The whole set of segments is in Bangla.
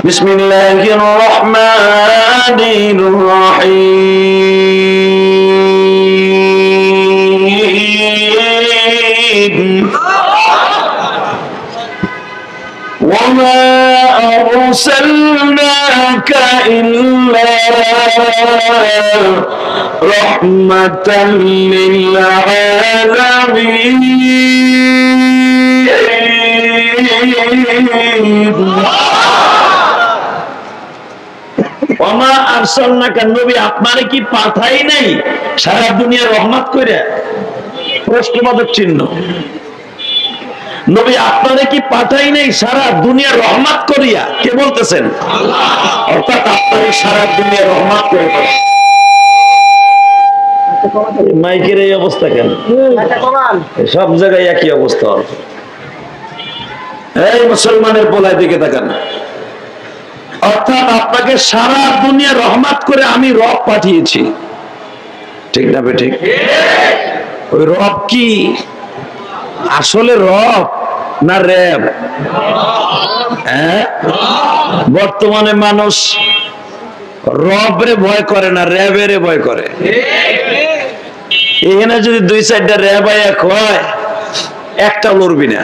বিসমিল্লাহির রহমানির রহিম ওয়ামা আরসালনাকা ইল্লা রাহমাতাল লিল আলামিন ওমা আরসালনাকা নবী আপনারে কি পাঠাই নাই সারা দুনিয়া রহমত কইরা? প্রশ্নবোধক চিহ্ন। নবী আপনারে কি পাঠাই নাই সারা দুনিয়া রহমত করিয়া? কে বলতেছেন? আল্লাহ। অর্থাৎ আপনারে সারা দুনিয়া রহমত করে। মাইকের এই অবস্থা কেন? সব জায়গায় একই অবস্থা। এই মুসলমানের পোলায় দিকে তাকান। অর্থাৎ আপনাকে সারা দুনিয়া রহমত করে আমি রব পাঠিয়েছি, ঠিক না বেঠিক? ওই রব কি আসলে রব না র্যাব? বর্তমানে মানুষ রবরে ভয় করে না, র্যাবেরে ভয় করে। এখানে যদি দুই চারটা র্যাব আয়া কয়, একটা লড়বি না।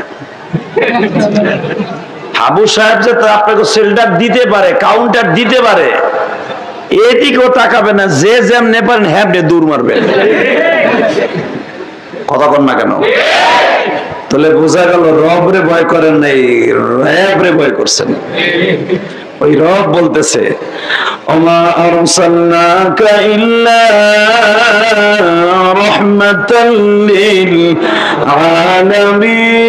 আবু সাহেব যে আপনাকে সেল্টার দিতে পারে, কাউন্টার দিতে পারে, এদিকেও তাকাবে না। যে যেমনে পারেন হ্যাবডে দূর মারবেন। কথা কন না কেন? তাহলে বোঝা গেল রবরে ভয় করেন নাই, র্যাবরে ভয় করছেন। ওই রব বলতেছে ওমা আরসালনাকা ইল্লা রাহমাতাল লিল আলামিন।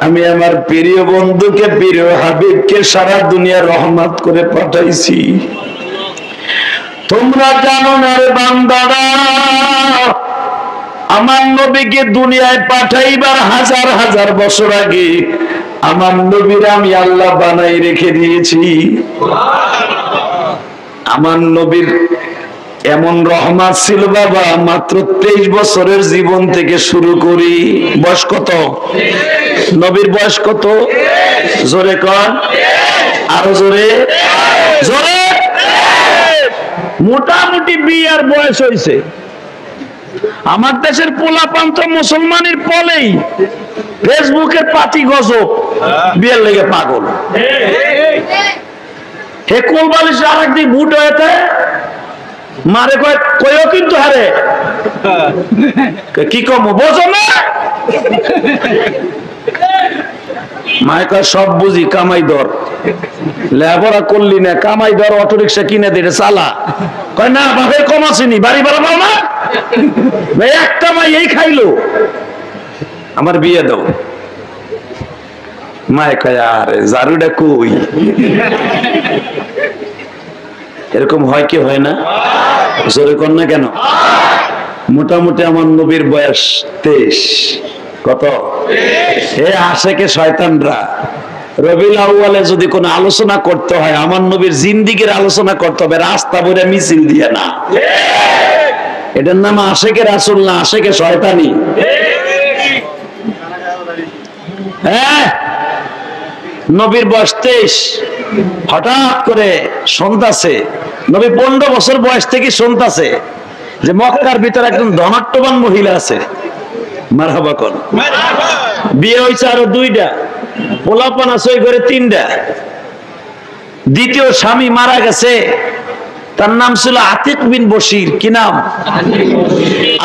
আমি আমার প্রিয় বন্ধুকে, প্রিয় হাবিবকে সারা দুনিয়া রহমত করে পাঠাইছি। তোমরা জানো না রে বান্দারা, আমার নবীকে দুনিয়ায় পাঠাইবার হাজার হাজার বছর আগে আমার নবীর আমি আল্লাহ বানাই রেখে দিয়েছি। আমার নবীর এমন রহমত ছিল বাবা, মাত্র 23 বছরের জীবন থেকে শুরু করি। বয়স কত? নবীর বয়স কত? জোরে কন, আরো জোরে জোরে। মোটামুটি বিয়ার বয়স হয়েছে। আমার দেশের পোলাপান তো মুসলমানের পলেই ফেসবুকের পাতি গজব, বিয়ের লেগে পাগল। হে কোল বালিশ আর একদিন বুট হয়েছে মারে কয় কয়ও কিন্তু হারে কি কম বোঝো না? মায় কয় সব বুঝি, কামাই দর, লেবরা করলি না, কামাই দর, অটো রিক্সা কিনে দে, চালা। কয় না বাপের কম আসেনি, বাড়ি ভাড়া পাও না, একটা মাই এই খাইলো, আমার বিয়ে দাও। মায় কয় আরে জারুটা কই? এরকম হয় কি হয় না? জোরে কর না কেন? মোটামুটি আমার নবীর বয়স 23। কত? এ আশেকে শয়তানরা রবিউল আউয়ালে যদি কোনো আলোচনা করতে হয়, আমার নবীর জিন্দিগির আলোচনা করতে হবে, রাস্তা বইরা মিছিল দিয়ে না। এটার নাম আশেকে রাসূল না, আশেকে শয়তানি। হ্যাঁ, নবীর বয়স 23। হঠাৎ করে শুনতাছে, নবী 15 বছর বয়স থেকে শুনতাছে যে মক্কার ভিতরে একজন ধনাট্যবান মহিলা আছে। মারহাবা কোন? বিয়ে হয়েছে আরো 2টা, পোলাপান আছে ওই ঘরে 3টা। দ্বিতীয় স্বামী মারা গেছে, তার নাম ছিল আতিক বিন বশির। কি নাম?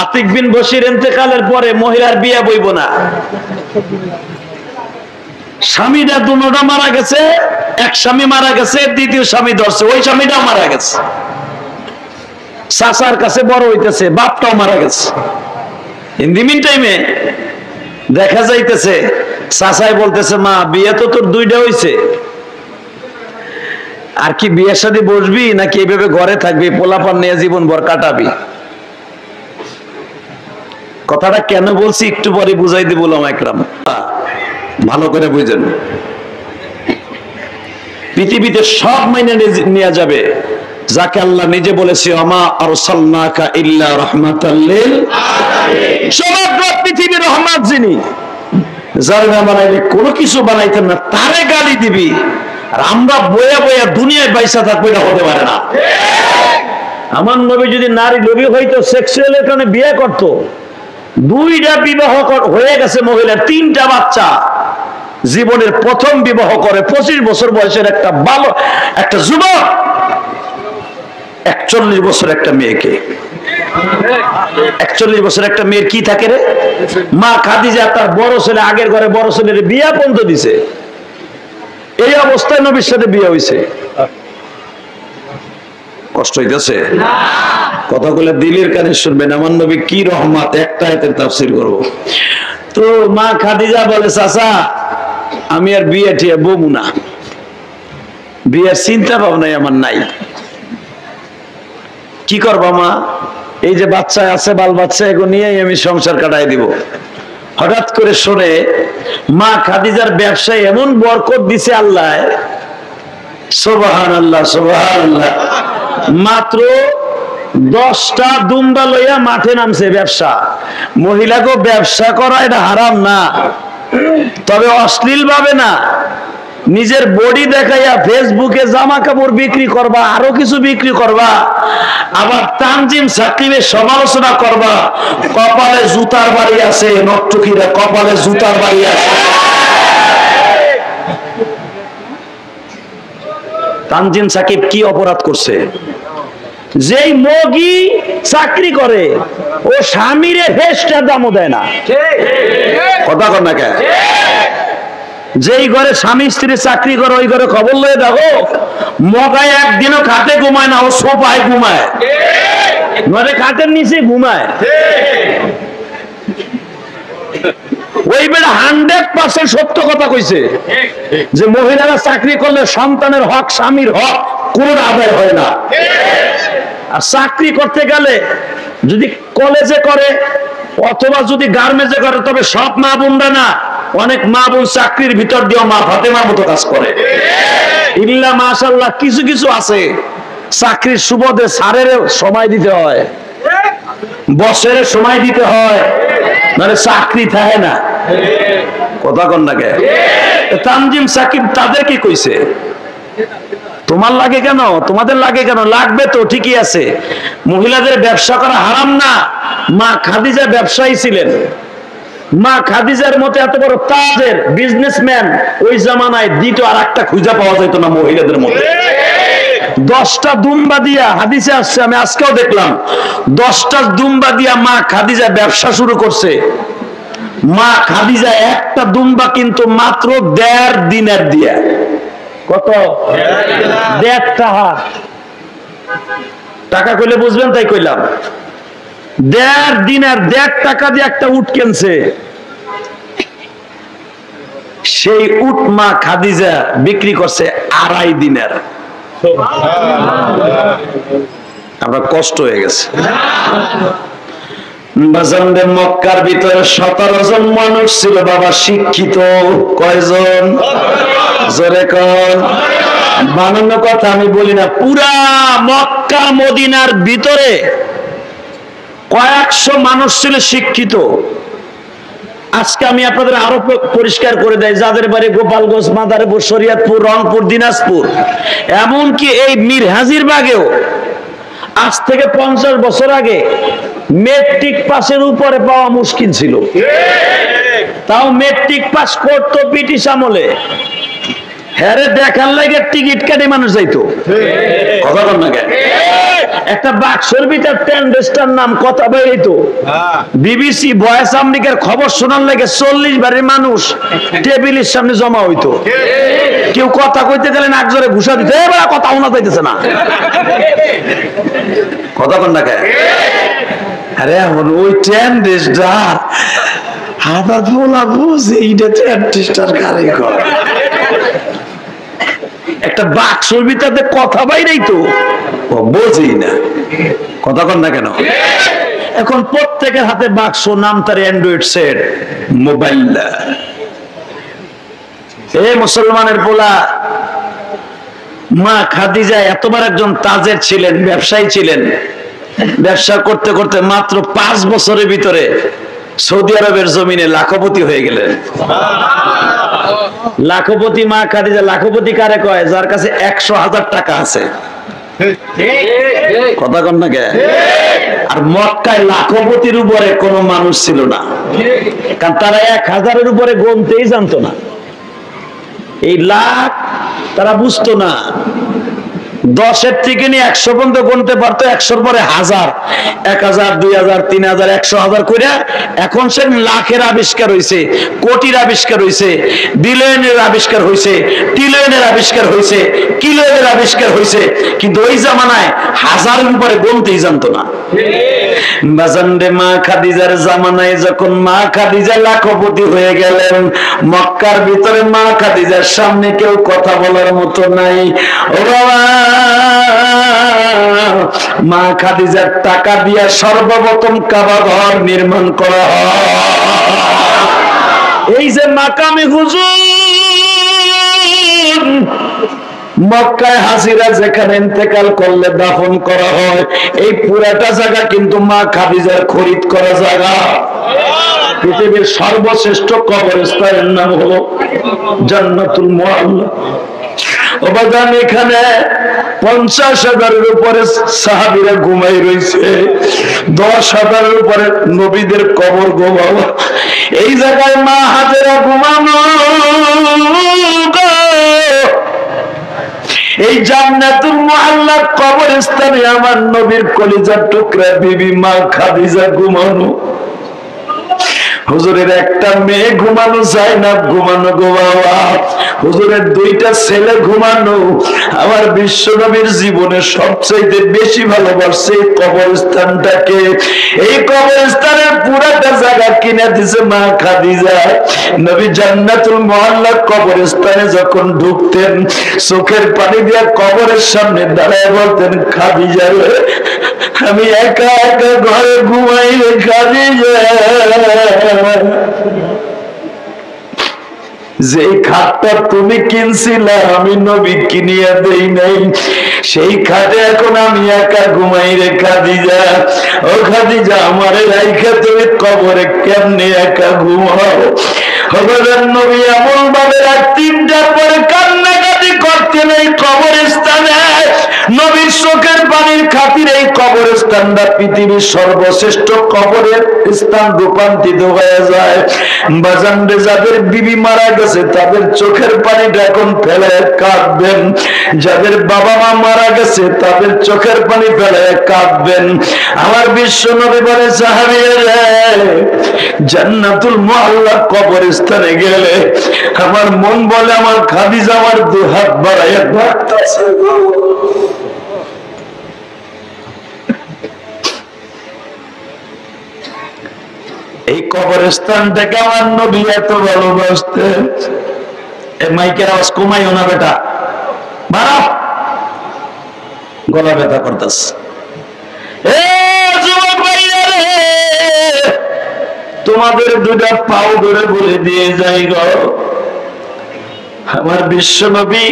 আতিক বিন বশির ইন্তেকালের পরে মহিলার বিয়ে বইব না। স্বামীটা দুটোটা মারা গেছে, এক স্বামী মারা গেছে, দ্বিতীয় স্বামী ধরছে, ওই স্বামীটা মারা গেছে। চাচার কাছে বড় হইতেছে, বাপটাও মারা গেছে। ইন দি মিন টাইমে দেখা যাইতেছে চাচাই বলতেছে মা বিয়ে তো তোর 2টা হইছে, আর কি বিয়ের সাথে বসবি নাকি এইভাবে ঘরে থাকবি, পোলাপান নিয়ে জীবন ভর কাটাবি? কথাটা কেন বলছি একটু পরে বুঝাই দিব একরাম, ভালো করে বুঝেন। পৃথিবীতে সব মাইনে নিয়ে যাবে যাকে আল্লাহ নিজে বলেছে ওমা আরসালনাকা ইল্লা রাহমাতাল লিল আলামিন। সমগ্র পৃথিবীর রহমত যিনি, জালনা বানাইলে কোনো কিছু বানাইতেন না, তারে গালি দিবি আর আমরা বয়া বয়া দুনিয়ায় পয়সা থাকবো, এটা হতে পারে না। আমার নবী যদি নারী লোভী হইতো, সেক্সুয়ালের কারণে বিয়ে করত, 2টা বিবাহ হয়ে গেছে মহিলার, 3টা বাচ্চা, জীবনের প্রথম বিবাহ করে 25 বছর বয়সের একটা যুবক 41 বছর একটা মেয়েকে, 41 বছর একটা মেয়ের কি থাকে রে? মা খাদিজা তার বড় ছেলে, আগের ঘরে বড় ছেলের বিয়া পর্যন্ত দিছে। এই অবস্থায় নবীর সাথে বিয়ে হয়েছে। কষ্ট হইতেছে? কথাগুলো দিলের কানে শুনবেন। আমার নবী কি রহমত, একটা আয়াতের তাফসীর করব। তো মা খাদিজা বলে, চাচা আমি আর বিয়ে ঠিয়ে বমু না, বিয়ের চিন্তা ভাবনাই আমার নাই। কি করবা মা? এই যে বাচ্চা আছে, বাল বাচ্চা, এগুলো নিয়েই আমি সংসার কাটাই দিব। হঠাৎ করে শুনে মা খাদিজার ব্যবসায় এমন বরকত দিছে আল্লাহ, সুবহানাল্লাহ সুবহানাল্লাহ। মাত্র 10টা দুম্বা লইয়া মাঠে নামছে ব্যবসা। মহিলাকে ব্যবসা করা এটা হারাম না, তবে অশ্লীল ভাবে না। নিজের বডি দেখাইয়া ফেসবুকে জামা কাপড় বিক্রি করবা, আরো কিছু বিক্রি করবা, আবার তানজিম সাকিবের সমালোচনা করবা। কপালে জুতার বাড়ি আছে, নট্টুকিরা কপালে জুতার বাড়ি আছে। তানজিম সাকিব কি অপরাধ করছে? যেই মগি চাকরি করে ও স্বামীরে ফেসটার দামও দেয় না। কথা কর না কেন? যেই ঘরে স্বামী স্ত্রী চাকরি করে ওই ঘরে খবর লয়ে দেখো, মগায় একদিনও খাটে ঘুমায় না, ও সোফায় ঘুমায়, ঘরে খাটের নিচে ঘুমায়। ওই বেড়া 100% সত্য কথা কইছে যে মহিলারা চাকরি করলে সন্তানের হক, স্বামীর হক কোন আদায় হয় না। আর চাকরি করতে গেলে যদি কলেজে করে অথবা যদি গার্মেন্টসে করে, তবে সব মা বোনরা না, অনেক মা বোন চাকরির ভিতর দিয়ে মা ফাতেমার মতো কাজ করে। ইল্লা মাশাআল্লাহ কিছু কিছু আছে চাকরির সুবাদে স্যারের সময় দিতে হয়, বসের সময় দিতে হয়, মানে চাকরি থাকে না। কথা কন না কে? তানজিম সাকিব তাদের কি কইছে? তোমার লাগে কেন, তোমাদের লাগে কেন? লাগবে তো, ঠিকই আছে। মহিলাদের ব্যবসা করা হারাম না। মা খাদিজা ব্যবসায়ী ছিলেন। মা খাদিজার মতো এত বড় তাজের বিজনেসম্যান ওই জামানায় দ্বিতীয় আর একটা খুঁজে পাওয়া যেত না মহিলাদের মধ্যে। 10টা দুম্বা দিয়া, হাদিসে আসছে, আমি আজকেও দেখলাম, 10টা দুম্বা দিয়া মা খাদিজা ব্যবসা শুরু করছে। মা খাদিজা একটা দুম্বা কিন্তু মাত্র 1.5 দিনার দিয়া। কত? 1.5 টাকা কইলে বুঝবেন, তাই কইলাম। 1.5 দিনার, 1.5 টাকা দিয়ে একটা উট কিনছে। সেই উট মা খাদিজা বিক্রি করছে 2.5 দিনার। আমরা কষ্ট হয়ে গেছে। মক্কার ভিতরে 17 জন মানুষ ছিল বাবা শিক্ষিত। কয়জন? জোরে কর। বানানো কথা আমি বলি না, পুরা মক্কা মদিনার ভিতরে কয়েকশো মানুষ ছিল শিক্ষিত। আজকে আমি আপনাদের আরো পরিষ্কার করে দেই, যাদের বাড়ি গোপালগঞ্জ, মাদারীপুর, শরীয়তপুর, রংপুর, দিনাজপুর, এমনকি এই মীর হাজির বাগেও আজ থেকে 50 বছর আগে মেট্রিক পাসের উপরে পাওয়া মুশকিল ছিল। তাও মেট্রিক পাস করতো ব্রিটিশ আমলে। হ্যারে দেখার লাগে টিকিট কেটে মানুষ যাইতো। কথা বল না কেন? একটা বাক্সর ভিতর টেন্ডেস্টার নাম কথা বেরিয়েতো। বিবিসি, ভয়েস আমেরিকার খবর শোনার লাগে 40 বারের মানুষ টেবিলের সামনে জমা হইতো। কেউ কথা কইতে গেলে নাক জোরে ঘুষা দিত, এবার কথা শোনা যাইতেছে না। কথা বল না কেন? আরে ওই টেন্ডেস্টার আবার বলা বুঝে এইটা টেন্ডেস্টার কারিগর। একটা বাক্সর ভিতরে কথা বাইরেই তো বোঝেই না। কথা কন না কেন? এখন প্রত্যেকের হাতে বাক্স, নাম তার অ্যান্ড্রয়েড সেট, মোবাইল। এ মুসলমানের পোলা, মা খাদিজা এতবার একজন তাজের ছিলেন, ব্যবসায়ী ছিলেন। ব্যবসা করতে করতে মাত্র 5 বছরের ভিতরে সৌদি আরবের জমিনে লাখপতি হয়ে গেলেন। লাখপতি মা খাদিজা। লাখপতি কারে কয়? যার কাছে 100,000 টাকা আছে। কথা কন না কে? আর মক্কায় লাখপতির উপরে কোনো মানুষ ছিল না, কারণ তারা 1000-এর উপরে গুনতেই জানতো না। এই লাখ তারা বুঝতো না। 10-এর থেকে নিয়ে 100 পর্যন্ত গুনতে পারতো, 100-র পরে 1000, 1000, 2000, 3000, 100,000 করে। এখন সে লাখের আবিষ্কার হয়েছে, কোটির আবিষ্কার হয়েছে, বিলিয়নের আবিষ্কার হয়েছে, ট্রিলিয়নের আবিষ্কার হয়েছে, কিলোয়ের আবিষ্কার হয়েছে, কিন্তু ওই জামানায় 1000-এর উপরে গুনতেই জানতো না। বাজানরে মা খাদিজার জামানায় যখন মা খাদিজা লাখপতি হয়ে গেলেন, মক্কার ভিতরে মা খাদিজার সামনে কেউ কথা বলার মতো নাই। ও বাবা, মা খাদিজার টাকা দিয়া সর্বপ্রথম কাবা ঘর নির্মাণ করা হয়। এই যে মাকামে হুজুর, মক্কায় হাজিরা যেখানে ইন্তেকাল করলে দাফন করা হয়, এই পুরাটা জায়গা কিন্তু মা খাদিজার খরিদ করা জায়গা। পৃথিবীর সর্বশ্রেষ্ঠ কবরস্থানের নাম হলো জান্নাতুল মুআল্লা। অবদান এখানে 50,000-এর উপরে সাহাবীরা ঘুমাই রয়েছে, 10,000-এর উপরে নবীদের কবর ঘুমানো। এই জায়গায় মা হাজেরা ঘুমানো। এই জান্নাতুল মুআল্লার কবরস্থানে আমার নবীর কলিজার টুকরা বিবি মা খাদিজা ঘুমানো। হুজুরের একটা মেয়ে ঘুমানো, জাইনাব ঘুমানো গো বাবা। হুজুরের 2টা ছেলে ঘুমানো। আমার বিশ্ব নবীর জীবনে সবচাইতে বেশি ভালোবাসছে এই কবরস্থানটাকে। এই কবরস্থানের পুরাটা জায়গা কিনে দিছে মা খাদিজা। নবী জান্নাতুল মুআল্লা কবরস্থানে যখন ঢুকতেন, চোখের পানি দিয়ে কবরের সামনে দাঁড়ায় বলতেন, খাদিজা রে, আমি একা একা ঘরে ঘুমাই রে খাদিজা। যে খাটটা তুমি কিনছিলে আমি নবী কিনিয়া দেই নাই, সেই খাটে এখন আমি একা ঘুমাই রে খাদিজা। ও খাদিজা, আমারে রাইখা তুমি কবরে কেমনে একা ঘুমাও? হযরত নবী এমন ভাবে রাত 3টার পরে কান্নাকাটি করতেন এই কবরস্থানে। নবীর চোখের পানির খাতিরে এই কবরস্থানটা পৃথিবীর সর্বশ্রেষ্ঠ কবরের স্থান রূপান্তরিত হয়ে যায়। বাজানরে, যাদের বিবি মারা গেছে তাদের চোখের পানিটা এখন ফেলে কাঁদবেন। যাদের বাবা মা মারা গেছে তাদের চোখের পানি ফেলে কাঁদবেন। আমার বিশ্ব নবী বলে, সাহাবীরা, জান্নাতুল মুআল্লা কবরস্থানে গেলে আমার মন বলে আমার খাদিজা আমার 2 হাত বাড়াইয়া ডাকতেছে। এই কবরস্থানটাকে আমার নবী এত ভালোবাসতেন। এই মাইকের আওয়াজ কমাইও না বেটা, বাড়াও, গলা ব্যথা করতেছে। তোমাদের 2টা পাও ধরে বলে দিয়ে যাই গো, আমার বিশ্ব নবী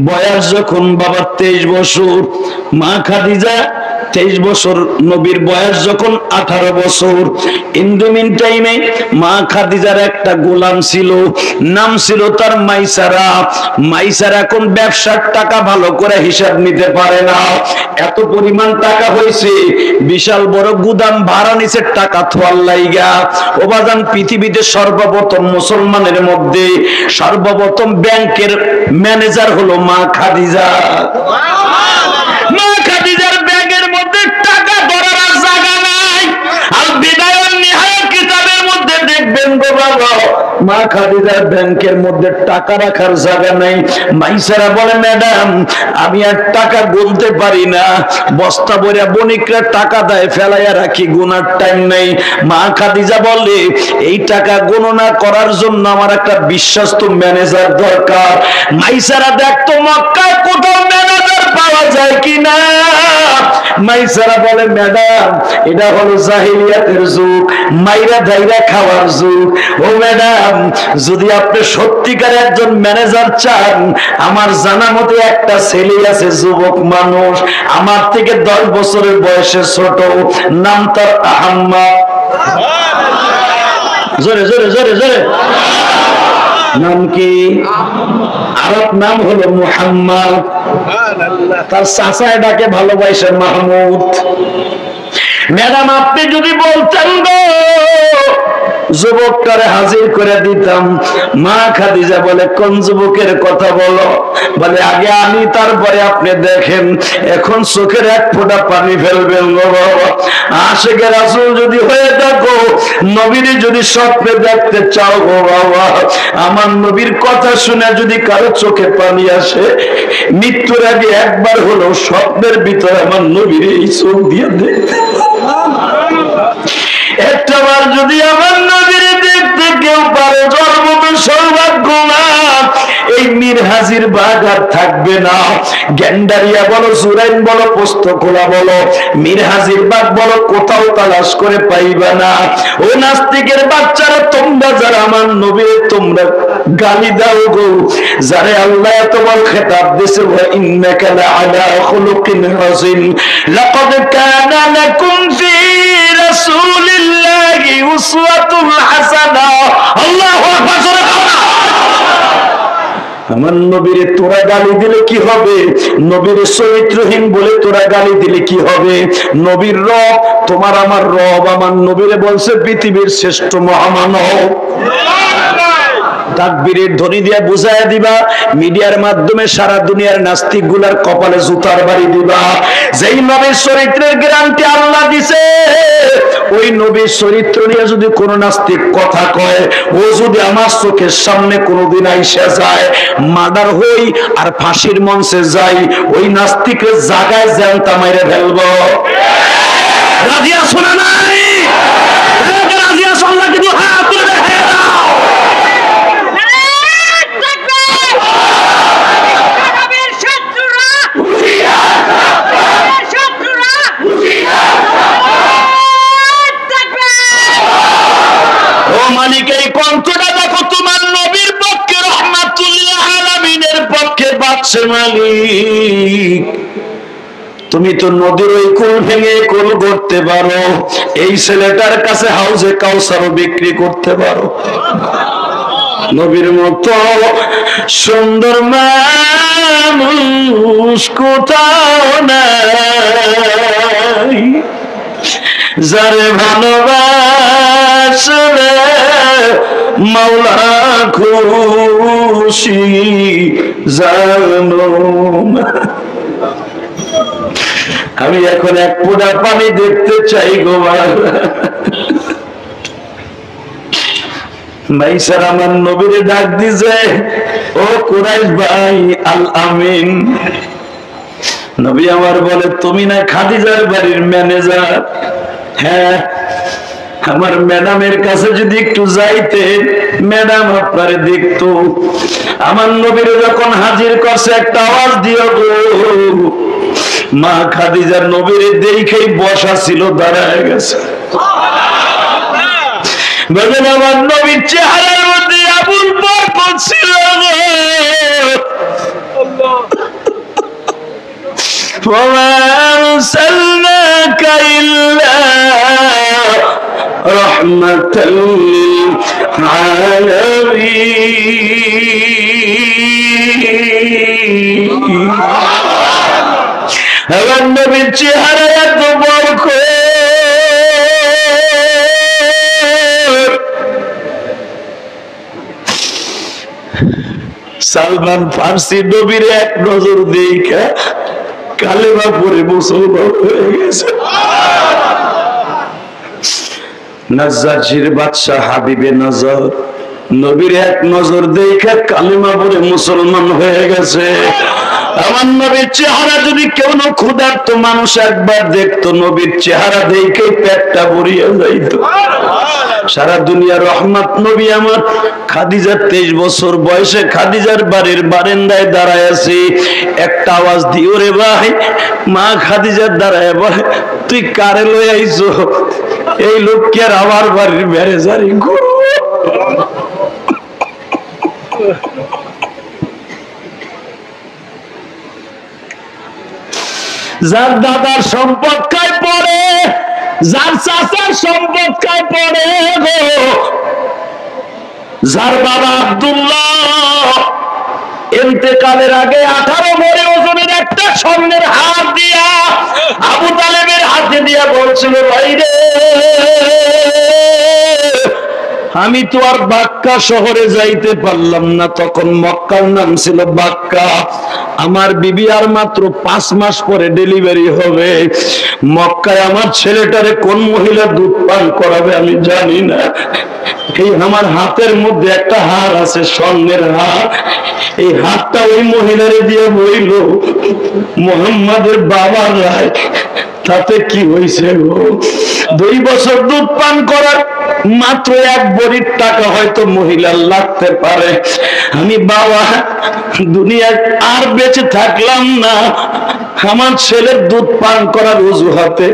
বয়স যখন বাবার 23 বছর, মা খাদিজা 23 বছর, নবীর বয়স যখন 18 বছর। ইন দ্য মিন টাইমে মা খাদিজার একটা গোলাম ছিল, নাম ছিল তার মাইসারা। মাইসারা এখন ব্যবসার টাকা ভালো করে হিসাব নিতে পারে না, এত পরিমাণ টাকা হয়েছে, বিশাল বড় গুদাম ভাড়া নিচে টাকা থোয়ার লাইগা। ও বাজান, পৃথিবীতে সর্বপ্রথম মুসলমানের মধ্যে সর্বপ্রথম ব্যাংকের ম্যানেজার হলো মা খাদিজা। মা খাদিজার ব্যাংকের মধ্যে টাকা ধরার জায়গা নাই। আর বিদায় ও নিহায়া কিতাবের মধ্যে দেখবেন গো বাবা, মা খাদিজার ব্যাংকের মধ্যে টাকা রাখার জায়গা নাই। মাইসারা বলে, ম্যাডাম, আমি আর টাকা গুনতে পারি না, বস্তা ভরে বণিকরা টাকা দেয়, ফেলাইয়া রাখি, গুনার টাইম নেই। মা খাদিজা বলে, এই টাকা গণনা করার জন্য আমার একটা বিশ্বস্ত ম্যানেজার দরকার। মাইসারা দেখতো মক্কায় কোথাও ম্যানেজার পাওয়া যায় কিনা। মাইসারা বলে, ম্যাডাম, এটা হলো জাহিলিয়াতের যুগ, মাইরা দাইরা খাওয়ার যুগ। ও ম্যাডাম, যদি আপনি সত্যিকার একজন ম্যানেজার চান, আমার জানা মতে একটা ছেলে আছে, যুবক মানুষ, আমার থেকে 10 বছরের বয়সে ছোট, নাম তার আহম্মদ। জোরে জোরে জোরে জোরে। নাম কি? আরব নাম হলো মুহাম্মদ। তার চাচায় ডাকে ভালোবাসে মাহমুদ। ম্যাডাম আপনি যদি বলতেন গো যুবকটারে হাজির করে দিতাম। মা খাদিজা বলে কোন যুবকের কথা বলো? বলে আগে আমি তারপরে আপনি দেখেন। এখন চোখের এক ফোঁটা পানি ফেলবেন গো বাবা। আশিকে রাসূল যদি হয়ে থাকো, নবীর যদি স্বপ্নে দেখতে চাও গো বাবা, আমার নবীর কথা শুনে যদি কারো চোখে পানি আসে, মৃত্যুর আগে একবার হলো স্বপ্নের ভিতরে আমার নবীর এই চোখ দিয়ে দেখতে। একটাবার যদি আমার নবীর দেখতে কেউ পারে, জন্মত সৌভাগ্যবান। এই মীর হাজির বাগ আর থাকবে না। গ্যান্ডারিয়া বলো, জুরাইন বলো, পোস্তকোলা বলো, মীর হাজির বাগ বলো, কোথাও তালাশ করে পাইবে না। ও নাস্তিকের বাচ্চারা, তোমরা যারা আমার নবীর তোমরা গালি দাও গো, যারে আল্লাহ তোমার খেতাব দিয়েছে, ওয়া ইন্নাকা লাআলা খুলুকিন আযীম, লাকাদ কানা লাকুম ফি রাসূলিল্লাহি উসওয়াতুন হাসানাহ। আল্লাহু আকবার। আমার নবীরে তোরা গালি দিলে কি হবে? নবীর চরিত্রহীন বলে তোরা গালি দিলে কি হবে? নবীর রব তোমার আমার রব। আমার নবীরে বলছে পৃথিবীর শ্রেষ্ঠ মহামানব। তাকবীরের ধ্বনি দিয়ে বুঝাইয়া দিবা, মিডিয়ার মাধ্যমে সারা দুনিয়ার নাস্তিক গুলার কপালে জুতার বাড়ি দিবা। যেই নবীর চরিত্রের গ্যারান্টি আল্লাহ দিছে, ওই নবীর চরিত্র নিয়ে যদি কোন নাস্তিক কথা কয়, ও যদি আমার চোখের সামনে কোনোদিন আইসা যায়, মার্ডার হই আর ফাঁসির মঞ্চে যাই, ওই নাস্তিকের জায়গায় জ্যান্ত মাইরে ফেলবো। রাজি আছো না নাই? রাজি আছো? আল্লাহ কিন্তু হাত তুলে দেখে দাও। মালিক এই কণ্ঠটা দেখো, তোমার নবীর পক্ষে রাহমাতুল আলামিনের পক্ষে বাদশা মালিক। তুমি তো নদীর ওই কুল ভেঙে কুল করতে পারো, এই ছেলেটার কাছে হাউজে কাউসারও বিক্রি করতে পারো। নবীর মতো সুন্দর মানুষ কোথাও নাই, যারে ভালোবাসলে মাওলা খুশি জানো। আমি এখন এক ফোঁটা পানি দেখতে চাই গো ভাই। স্যার আমার নবীরে ডাক দিছে, ও কুরাইশ ভাই আল আমিন। নবী আমার বলে, তুমি না খাদিজার বাড়ির ম্যানেজার? হ্যাঁ। আমার ম্যাডামের কাছে যদি একটু যাইতে, ম্যাডাম আপনারে দেখতো। আমার নবীরে যখন হাজির করছে, একটা আওয়াজ দিও গো। মা খাদিজার নবীরে দেখেই বসা ছিল, দাঁড়ায় গেছে। বলেন আমার নবীর চেহারার মধ্যে আবুল বরকত ছিল গো। وما أرسلناك إلا رحمة للعالمين। আমার নবীর চেহারা এত বরকত, সালমান ফার্সি নবীর এক নজর দেখা কালেমা পড়ে মুসলমান হয়ে গেছে। নাজ্জাশীর বাদশা হাবিবে নজর নবীর এক নজর দেখা কালেমা পড়ে মুসলমান হয়ে গেছে। আমার নবীর চেহারা যদি কেউ না ক্ষুধার্ত মানুষ একবার দেখতো, নবীর চেহারা দেখে পেটটা ভরিয়ে যাইতো। সারা দুনিয়ার রহমত নবী আমার। খাদিজার 23 বছর বয়সে খাদিজার বাড়ির বারান্দায় দাঁড়ায় আছি, একটা আওয়াজ দিও রে ভাই। মা খাদিজার দাঁড়ায় বলে, তুই কারে লই আইছো? এই লোককে আর আমার বাড়ির ম্যানেজারি গো। যার দাদার সম্পদ খায় পড়ে, যার চাচার সম্পদ খায় পড়ে গো, যার বাবা আব্দুল্লাহ ইন্তেকালের আগে 18 ভরি ওজনের একটা স্বর্ণের হার দিয়া আবু তালেবের হাতে দিয়া বলছিল, ভাই রে, আমি তো আর বাক্কা শহরে যাইতে পারলাম না, তখন মক্কার নাম ছিল বাক্কা। আমার বিবি আর মাত্র 5 মাস পরে ডেলিভারি হবে। মক্কায় আমার ছেলেটারে কোন মহিলা দুধ পান করাবে আমি জানি না। এই আমার হাতের মধ্যে একটা হার আছে, স্বর্ণের হার। এই হাতটা ওই মহিলারে দিয়ে বইল, মুহাম্মাদের বাবার রায়, তাতে কি হয়েছে গো? 2 বছর দুধ পান করার মাত্র 1 ভরির টাকা হয়তো মহিলার লাগতে পারে। আমি বাবা দুনিয়ায় আর বেঁচে থাকলাম না, আমার ছেলের দুধ পান করার অজুহাতে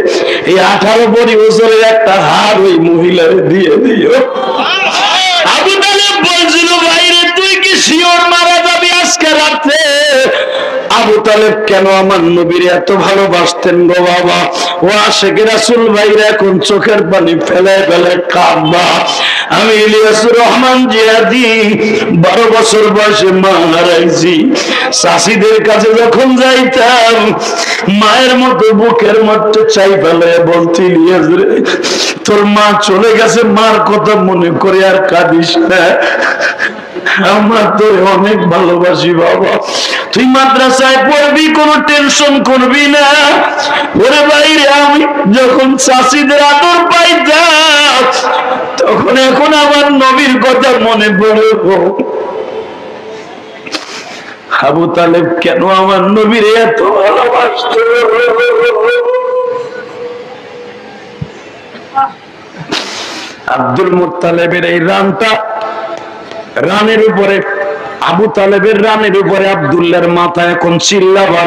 এই 18 ভরি ওজনের একটা হার ওই মহিলারে দিয়ে দিও। আবু তালেব বলছিল, ভাইরে তুই কি শিওর মারা যাবি আজকে রাতে? আবু তালেব কেন আমার নবীর এত ভালোবাসতেন গো বাবা। ও আশিক রাসূল ভাইরা এখন চোখের পানি ফেলে ফেলে কাঁদবা। আমি ইলিয়াসুর রহমান জিয়াদি 12 বছর বয়সে মা হারাইছি। চাষিদের কাছে যখন যাইতাম মায়ের মতো বুকের মধ্যে চাই ফেলে বলতি, ইলিয়াস রে, তোর মা চলে গেছে, মার কথা মনে করে আর কাঁদিস না, আমরা তো অনেক ভালোবাসি বাবা। তুই মাদ্রাসায় পড়বি, কোনো টেনশন করবি না। ওরে বাইরে আমি যখন চাষিদের আদর পাইতাম তখন এখন আমার নবীর কথা মনে পড়ে। আবু তালেব কেন আমার নবীর এত ভালোবাসত? আব্দুল মুত্তালিবের এই রানের উপরে, আবু তালেবের রানের উপরে আব্দুল্লাহর মাথা এখন চিল্লাবার